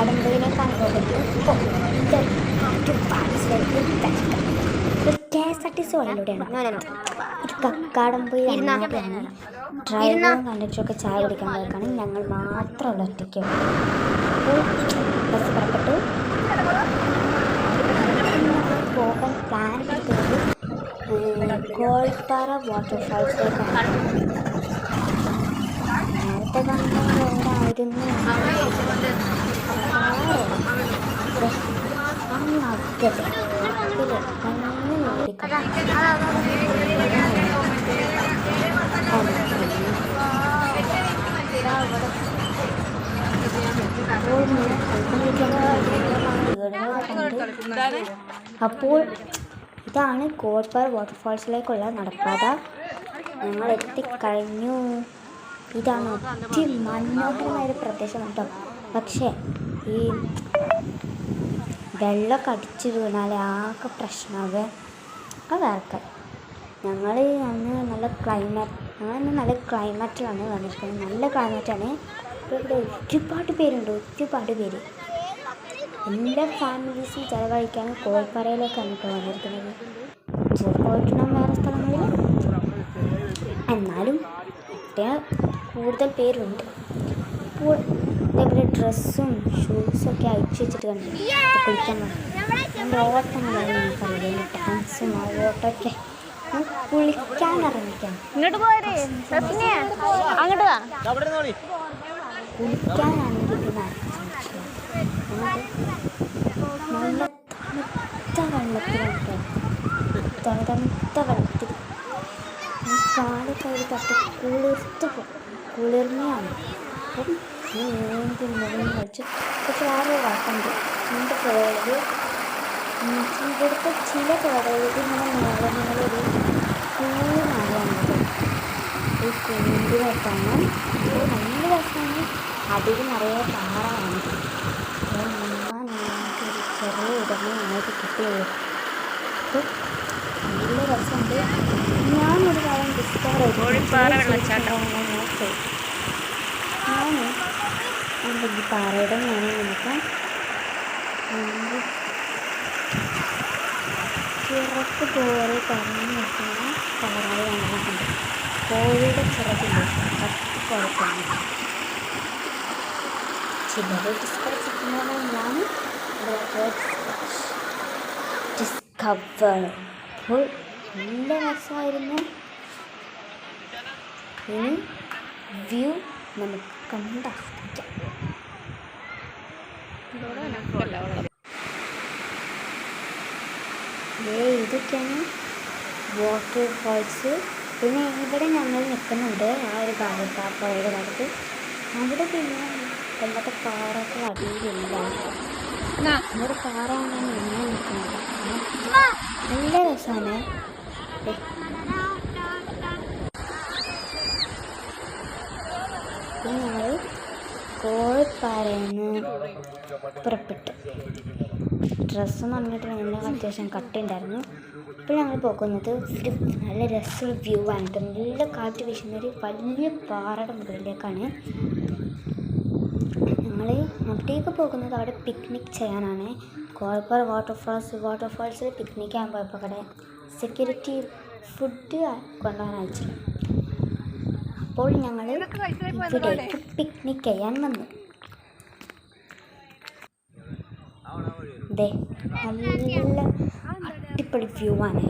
കക്കാടംപൊയിലേക്കാണ് പോകുന്നത്. ഇപ്പോൾ ഇത് ഒരു KSRTC വഴിയിലൂടെയാണ്. ഇത് കക്കാടംപൊയിൽ അങ്ങോട്ടാണ്. ഡ്രൈവറും കണ്ടക്ടറൊക്കെ ചായ കുടിക്കാൻ പോയേക്കാണ്. ഞങ്ങൾ മാത്രമുള്ള ഒറ്റയ്ക്ക് ബസ് പുറപ്പെട്ടു. പോകാൻ പ്ലാൻ എടുത്തത് കോൾപ്പാറ വാട്ടർഫാൾസിലേക്കാണ്. നേരത്തെ കണ്ടായിരുന്നു അപ്പോൾ ഇതാണ് കോൾപ്പാറ വാട്ടർഫാൾസിലേക്കുള്ള നടപ്പാത. ഞങ്ങൾ എത്തിക്കഴിഞ്ഞു. ഇതാണ് അതിമനോഹരമായൊരു പ്രദേശം കേട്ടോ. പക്ഷേ ഈ വെള്ളമൊക്കെ അടിച്ചു വീണാൽ ആകെ പ്രശ്നമാകെ അതൊക്കെ. ഞങ്ങൾ അന്ന് നല്ല ക്ലൈമറ്റിലാണ് വന്നിരിക്കുന്നത്. നല്ല ക്ലൈമറ്റാണ്. ഇവിടെ ഒരുപാട് പേരുണ്ട്. എല്ലാ ഫാമിലീസും ചിലവഴിക്കാൻ കോൾപ്പാറയിലേക്കാണ് ഇപ്പോൾ വന്നിരിക്കുന്നത്. പോയിട്ടുണ്ടാകും വേറെ സ്ഥലങ്ങളിൽ, എന്നാലും കൂടുതൽ പേരുണ്ട്. ഇപ്പോൾ ഇതേപോലെ ഡ്രസ്സും ഷൂസൊക്കെ അയച്ചു വെച്ചിട്ട് കണ്ടു കുളിക്കാൻ ഓട്ടങ്ങളാണ് നമുക്കറിയില്ല. ഡാൻസും ആ ഓട്ടമൊക്കെ കുളിക്കാൻ ഇറങ്ങിക്കാം. കുളിക്കാനാണെങ്കിൽ പിന്നെ നല്ല തണുത്ത വെള്ളത്തിൽ കാലൊക്കെ ഒരു തട്ട് കുളിർമയാണ്. അപ്പം നീന്തി വെച്ച് പക്ഷെ വേറെ വാക്കുണ്ട്. എൻ്റെ പുഴകളിൽ ഇവിടുത്തെ ചില പുഴകളിൽ ഇങ്ങനെ മേളങ്ങളൊരു കൂടാണ്. ഈ കൂടിനൊക്കെയാണ് നല്ല രസമാണ്. അതിൽ നിറയെ പാറയാണ്. ഞങ്ങൾക്കൊരു ചെറിയ ഇടങ്ങൾ ഞങ്ങൾക്ക് കിട്ടിയുള്ളൂ. അപ്പോൾ നല്ല രസമുണ്ട്. ഞാനൊരു കാര്യം ഡിസ്കവർ ചെയ്തു. ഈ പാറയുടെ ഞാൻ നോക്കാം. ചിറക്ക് പോലെ പറഞ്ഞു നിൽക്കുന്ന പാറകൾ കാണുന്നുണ്ട്. കോഴിയുടെ ചിറകില്ലേ കുഴപ്പമില്ല. ചിലർ ഡിസ്കവർ ചെയ്യുന്നതാണ്. ഞാൻ ഡിസ്കവർ. അപ്പോൾ നല്ല രസമായിരുന്നു. ഇനി വ്യൂ നമുക്ക് കണ്ടാസ്വദിക്കാം. ഇതൊക്കെയാണ് വാട്ടർഫാൾസ്. പിന്നെ ഇവിടെ ഞങ്ങൾ നിൽക്കുന്നുണ്ട് ആ ഒരു ഭാഗത്ത്, ആ പുഴയുടെ ഭാഗത്ത്. അവിടെ പിന്നെ കൊല്ലത്തെ പാറൊക്കെ അടിയിലില്ല. നമ്മുടെ പാറ ഞാൻ ഇങ്ങനെ നിൽക്കുന്നത് നല്ല രസമാണ്. ഞങ്ങൾ കോൾപ്പാറയിൽ നിന്ന് പുറപ്പെട്ടു. ഡ്രസ്സ് നന്നിട്ടുണ്ടെങ്കിൽ അത്യാവശ്യം കട്ടുണ്ടായിരുന്നു. ഇപ്പോൾ ഞങ്ങൾ പോകുന്നത് ഒരു നല്ല രസമുള്ള വ്യൂ ആയിട്ട് നല്ല കാറ്റ് വീശുന്നൊരു വലിയ പാറയുടെ മുകളിലേക്കാണ്. ഞങ്ങൾ അവിടേക്ക് പോകുന്നത് അവിടെ പിക്നിക് ചെയ്യാനാണ്. കോൾപ്പാറ വാട്ടർഫാൾസിൽ പിക്നിക് ചെയ്യാൻ പോയപ്പോൾ അവിടെ സെക്യൂരിറ്റി ഫുഡ് കൊണ്ടുപോകാൻ അയച്ചില്ല. അപ്പോൾ ഞങ്ങൾ ഇവിടേക്ക് പിക്നിക് ചെയ്യാൻ വന്നു. നല്ല അടിപൊളി വ്യൂ ആണ്.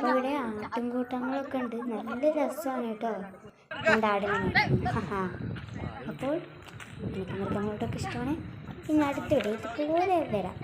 ഇവിടെ ആട്ടിൻകൂട്ടങ്ങളൊക്കെ ഉണ്ട്. നല്ല രസമാണ് കേട്ടോ. എൻ്റെ ആടിനെ അപ്പോൾ എനിക്ക് മൃഗങ്ങളോടൊക്കെ ഇഷ്ടമാണ്. പിന്നെ അടുത്ത വീഡിയോ ഇതുപോലെ വരാം.